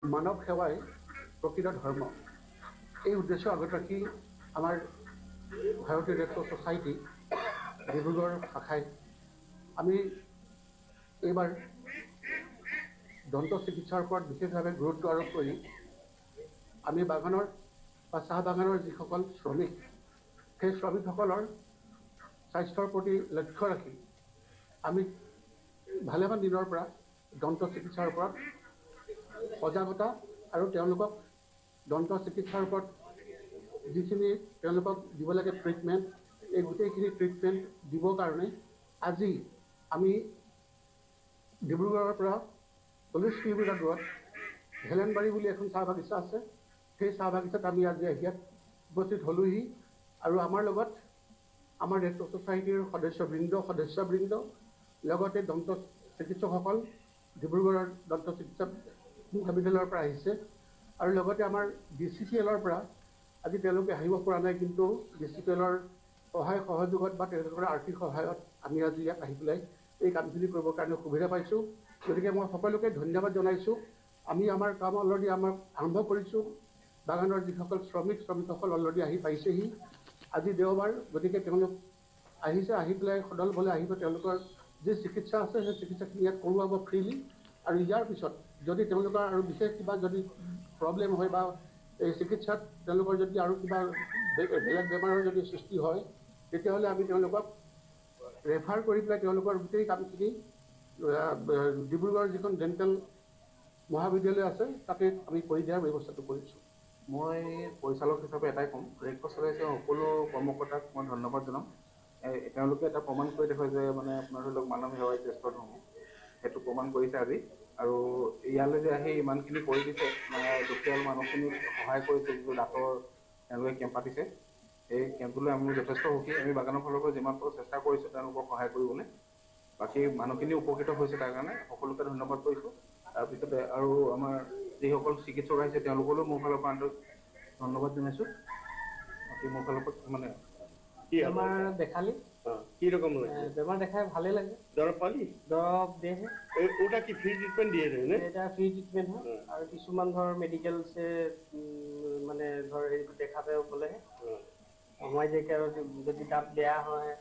মানৱ সেৱাই প্ৰকৃত ধৰ্ম এই উদ্দেশ্য আগত ৰাখি আমাৰ ভাৰতীয় ৰেড ক্ৰছ ছ'চাইটি ডিব্ৰুগড় শাখাই আমি এইবাৰ দন্ত চিকিৎসাৰ ওপৰত বিশেষভাৱে গুৰুত্ব আৰোপ কৰি আমি বাগানৰ বা চাহ বাগানৰ যিসকল শ্ৰমিক সেই শ্ৰমিকসকলৰ স্বাস্থ্যৰ প্ৰতি লক্ষ্য ৰাখি আমি ভালেমান দিনৰ পৰা দন্ত চিকিৎসাৰ ওপৰত সজাগতা আৰু তেওঁলোকক দন্ত চিকিৎসাৰ ওপৰত যিখিনি তেওঁলোকক দিব লাগে ট্ৰিটমেণ্ট এই গোটেইখিনি ট্ৰিটমেণ্ট দিবৰ কাৰণে আজি আমি ডিব্ৰুগড়ৰ পৰা 40 কিলোমিটাৰ দূৰত হেলেনবাৰী বুলি এখন চাহ বাগিচা আছে সেই চাহ বাগিচাত আমি আজি ইয়াত উপস্থিত হ'লোহি আৰু আমাৰ লগত আমাৰ ৰেড ক্ৰছ ছ'চাইটিৰ সদস্যবৃন্দ লগতে দন্ত চিকিৎসকসকল ডিব্ৰুগড়ৰ দন্ত চিকিৎসা মহাবিদ্যালয়ৰ পৰা আহিছে আৰু লগতে আমাৰ DCPLৰ পৰা আজি তেওঁলোকে আহিব পৰা নাই কিন্তু DCPLৰ সহায় সহযোগত বা তেওঁলোকৰ আৰ্থিক সহায়ত আমি আজি ইয়াত আহি পেলাই এই কামখিনি কৰিবৰ কাৰণে সুবিধা পাইছোঁ গতিকে মই সকলোকে ধন্যবাদ জনাইছোঁ আমি আমাৰ কাম অলৰেডি আৰম্ভ কৰিছোঁ বাগানৰ যিসকল শ্ৰমিকসকল অলৰেডি আহি পাইছেহি আজি দেওবাৰ গতিকে তেওঁলোক আহিছে আহি পেলাই সদলবলে আহিব তেওঁলোকৰ যি চিকিৎসা আছে সেই চিকিৎসাখিনি ইয়াত কৰোৱাব ফ্ৰীলি আৰু ইয়াৰ পিছত যদি তেওঁলোকৰ আৰু বিশেষ কিবা যদি প্ৰব্লেম হয় বা এই চিকিৎসাত তেওঁলোকৰ যদি আৰু কিবা বেলেগ বেমাৰৰ যদি সৃষ্টি হয় তেতিয়াহ'লে আমি তেওঁলোকক ৰেফাৰ কৰি পেলাই তেওঁলোকৰ গোটেই কামখিনি ডিব্ৰুগড়ৰ যিখন ডেণ্টেল মহাবিদ্যালয় আছে তাতে আমি কৰি দিয়াৰ ব্যৱস্থাটো কৰিছোঁ মই পৰিচালক হিচাপে এটাই ক'ম ৰেড ক্ৰছ ছ'চাইটিৰ সকলো কৰ্মকৰ্তাক মই ধন্যবাদ জনাম তেওঁলোকে এটা প্ৰমাণ কৰি দেখুৱাই যে মানে আপোনাৰ ধৰি লওক মানৱ সেৱাই শ্ৰেষ্ঠ ধৰ্ম সেইটো প্ৰমাণ কৰিছে আজি আৰু ইয়ালৈ যে আহি ইমানখিনি কৰি দিছে মানে দুখীয়া মানুহখিনিক সহায় কৰিছে যিটো দাঁতৰ তেওঁলোকে কেম্প পাতিছে এই কেম্পটোলৈ আমি যথেষ্ট সুখী আমি বাগানৰ ফালৰ পৰা যিমান পাৰোঁ চেষ্টা কৰিছোঁ তেওঁলোকক সহায় কৰিবলৈ বাকী মানুহখিনি উপকৃত হৈছে তাৰ কাৰণে সকলোকে ধন্যবাদ কৰিছোঁ তাৰপিছতে আৰু আমাৰ যিসকল চিকিৎসক আহিছে তেওঁলোকলৈও মোৰ ফালৰ পৰা ধন্যবাদ জনাইছোঁ বাকী মোৰ ফালৰ পৰা মানে বেমাৰ দেখালি কি রকম বেমার দেখায় ভালো লাগে দরব পালি দরব দিয়ে ওটা কি ফ্রি ট্রিটমেন্ট দিয়ে দেয় না এটা ফ্রি ট্রিটমেন্ট হয় আর কিছুমান ধর মেডিকেলসে মানে ধর দেখাতে বলে সময় দেখে আর যদি দাঁত বেয়া হয়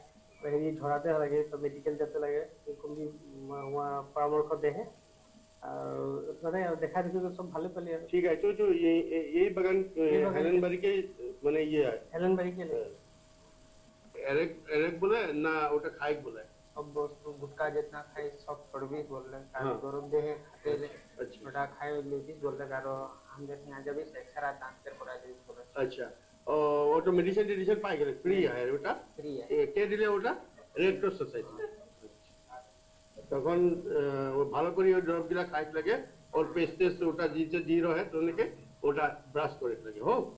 হেৰি ধরাতে লাগে তো মেডিকেল যেতে লাগে কোনবি পরামর্শ দেহে আর মানে দেখা দেখি সব ভালো পেলে ঠিক আছে তো এই বাগান হেলেনবাড়িকে মানে ইয়ে হেলেনবাড়িকে एरेक बोले ना ওটা খাইক बोले सब বস্তু गुटखा जितना खाई सब छोड़बी बोलले कारण गरम देहे खाते ওটা খাই লিবি बोलले কারো हमरे यहाँ जब एक्सरा ट्रांसफर करा दे बोले अच्छा ওটা মেডিসিন পাই গেলে ফ্রি है ওটা फ्री है কে দিলে ওটা রেড ক্রস সোসাইটি তখন ও ভালো করে ওই ড্রপগুলা খাইতে লাগে ওর পেস্টেস ওটা দিতে দিয়ে রহে তোনেকে ওটা ব্রাশ করে লাগে হোক